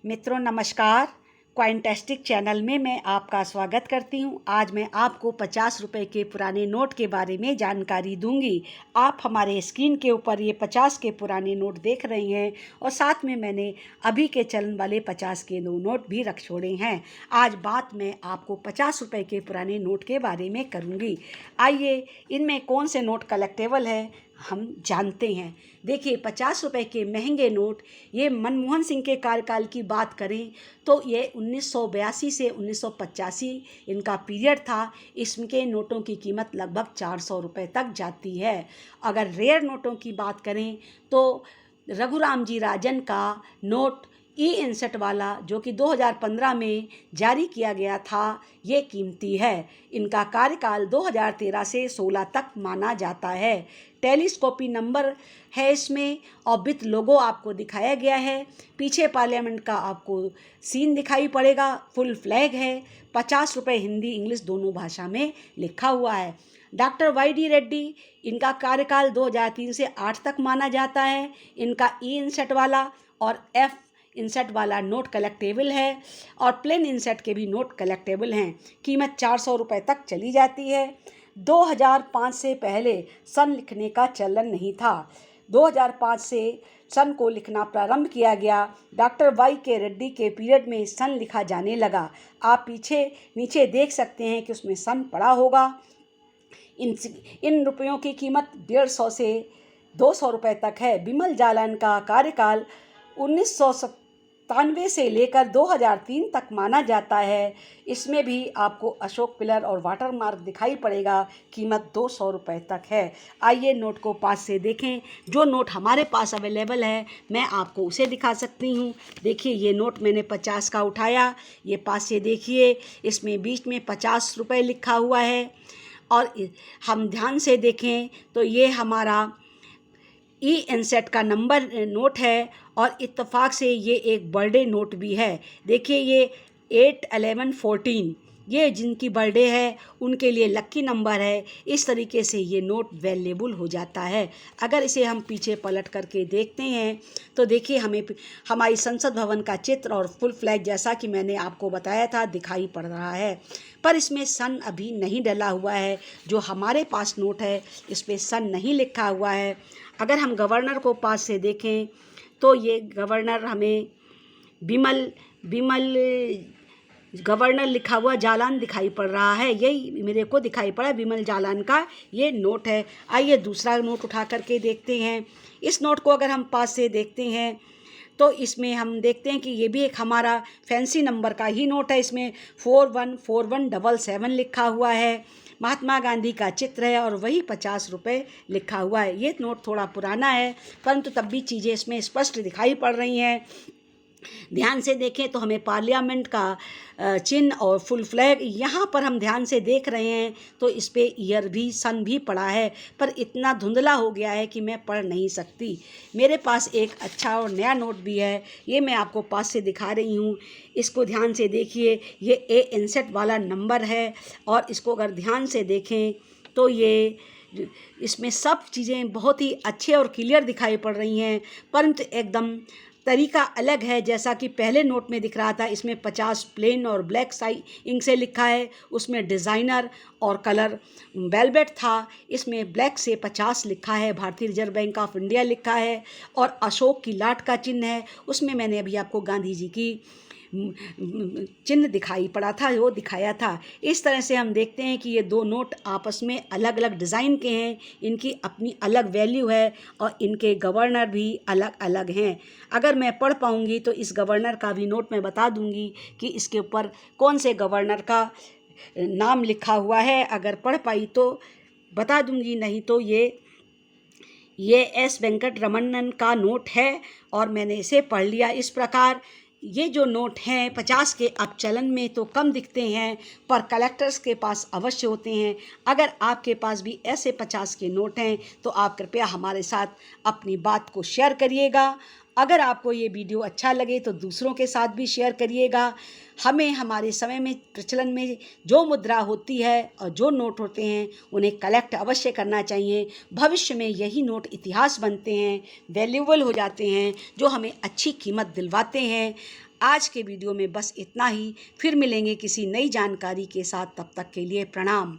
मित्रों नमस्कार। क्वाइंटेस्टिक चैनल में मैं आपका स्वागत करती हूं। आज मैं आपको 50 रुपए के पुराने नोट के बारे में जानकारी दूंगी। आप हमारे स्क्रीन के ऊपर ये 50 के पुराने नोट देख रहे हैं और साथ में मैंने अभी के चलन वाले 50 के 2 नोट भी रख छोड़े हैं। आज बात मैं आपको 50 रुपए के पुराने नोट के बारे में करूंगी। आइए इनमें कौन से नोट कलेक्टेबल है हम जानते हैं। देखिए 50 रुपए के महंगे नोट, ये मनमोहन सिंह के कार्यकाल की बात करें तो ये 1982 से 1985 इनका पीरियड था। इसके नोटों की कीमत लगभग 400 रुपये तक जाती है। अगर रेयर नोटों की बात करें तो रघुराम जी राजन का नोट ई-इंसठ वाला जो कि 2015 में जारी किया गया था, ये कीमती है। इनका कार्यकाल 2013 से 16 तक माना जाता है। टेलीस्कोपी नंबर है इसमें और विथ लोगो आपको दिखाया गया है। पीछे पार्लियामेंट का आपको सीन दिखाई पड़ेगा। फुल फ्लैग है। 50 रुपये हिंदी इंग्लिश दोनों भाषा में लिखा हुआ है। डॉक्टर वाई.डी. रेड्डी, इनका कार्यकाल 2003 से 8 तक माना जाता है। इनका ई-इंसठ वाला और एफ इंसठ वाला नोट कलेक्टेबल है और प्लेन इंसठ के भी नोट कलेक्टेबल हैं। कीमत 400 रुपये तक चली जाती है। 2005 से पहले सन लिखने का चलन नहीं था। 2005 से सन को लिखना प्रारंभ किया गया। डॉक्टर वाई के रेड्डी के पीरियड में सन लिखा जाने लगा। आप पीछे नीचे देख सकते हैं कि उसमें सन पड़ा होगा। इन रुपयों की कीमत 150 से 200 रुपये तक है। बिमल जालान का कार्यकाल 1997 से लेकर 2003 तक माना जाता है। इसमें भी आपको अशोक पिलर और वाटर मार्क दिखाई पड़ेगा। कीमत 200 रुपये तक है। आइए नोट को पास से देखें। जो नोट हमारे पास अवेलेबल है मैं आपको उसे दिखा सकती हूँ। देखिए ये नोट मैंने 50 का उठाया। ये पास से देखिए, इसमें बीच में 50 रुपये लिखा हुआ है और हम ध्यान से देखें तो ये हमारा ई-इंसठ का नंबर नोट है और इत्तेफाक से ये एक बर्थडे नोट भी है। देखिए ये 8/11/14, ये जिनकी बर्थडे है उनके लिए लक्की नंबर है। इस तरीके से ये नोट वैल्यूएबल हो जाता है। अगर इसे हम पीछे पलट करके देखते हैं तो देखिए हमें हमारी संसद भवन का चित्र और फुल फ्लैग जैसा कि मैंने आपको बताया था दिखाई पड़ रहा है, पर इसमें सन अभी नहीं डला हुआ है। जो हमारे पास नोट है इस पर सन नहीं लिखा हुआ है। अगर हम गवर्नर को पास से देखें तो ये गवर्नर हमें बिमल गवर्नर लिखा हुआ जालान दिखाई पड़ रहा है। यही मेरे को दिखाई पड़ा, बिमल जालान का ये नोट है। आइए दूसरा नोट उठा करके देखते हैं। इस नोट को अगर हम पास से देखते हैं तो इसमें हम देखते हैं कि ये भी एक हमारा फैंसी नंबर का ही नोट है। इसमें 414177 लिखा हुआ है। महात्मा गांधी का चित्र है और वही 50 रुपये लिखा हुआ है। ये नोट थोड़ा पुराना है परंतु तब भी चीज़ें इसमें स्पष्ट दिखाई पड़ रही हैं। ध्यान से देखें तो हमें पार्लियामेंट का चिन्ह और फुल फ्लैग यहाँ पर हम ध्यान से देख रहे हैं तो इस पे ईयर भी सन भी पड़ा है, पर इतना धुंधला हो गया है कि मैं पढ़ नहीं सकती। मेरे पास एक अच्छा और नया नोट भी है, ये मैं आपको पास से दिखा रही हूँ। इसको ध्यान से देखिए, ये ई-इंसठ वाला नंबर है और इसको अगर ध्यान से देखें तो ये इसमें सब चीज़ें बहुत ही अच्छे और क्लियर दिखाई पड़ रही हैं, परंतु एकदम तरीका अलग है। जैसा कि पहले नोट में दिख रहा था, इसमें 50 प्लेन और ब्लैक साई इंक से लिखा है, उसमें डिज़ाइनर और कलर वेलवेट था। इसमें ब्लैक से 50 लिखा है, भारतीय रिजर्व बैंक ऑफ इंडिया लिखा है और अशोक की लाट का चिन्ह है। उसमें मैंने अभी आपको गांधी जी की चिन्ह दिखाई पड़ा था, वो दिखाया था। इस तरह से हम देखते हैं कि ये दो नोट आपस में अलग अलग डिज़ाइन के हैं, इनकी अपनी अलग वैल्यू है और इनके गवर्नर भी अलग अलग हैं। अगर मैं पढ़ पाऊँगी तो इस गवर्नर का भी नोट मैं बता दूँगी कि इसके ऊपर कौन से गवर्नर का नाम लिखा हुआ है। अगर पढ़ पाई तो बता दूँगी, नहीं तो ये एस वेंकट रमन्नन का नोट है और मैंने इसे पढ़ लिया। इस प्रकार ये जो नोट हैं 50 के अब चलन में तो कम दिखते हैं पर कलेक्टर्स के पास अवश्य होते हैं। अगर आपके पास भी ऐसे 50 के नोट हैं तो आप कृपया हमारे साथ अपनी बात को शेयर करिएगा अगर आपको ये वीडियो अच्छा लगे तो दूसरों के साथ भी शेयर करिएगा। हमें हमारे समय में प्रचलन में जो मुद्रा होती है और जो नोट होते हैं उन्हें कलेक्ट अवश्य करना चाहिए। भविष्य में यही नोट इतिहास बनते हैं, वैल्यूएबल हो जाते हैं, जो हमें अच्छी कीमत दिलवाते हैं। आज के वीडियो में बस इतना ही। फिर मिलेंगे किसी नई जानकारी के साथ। तब तक के लिए प्रणाम।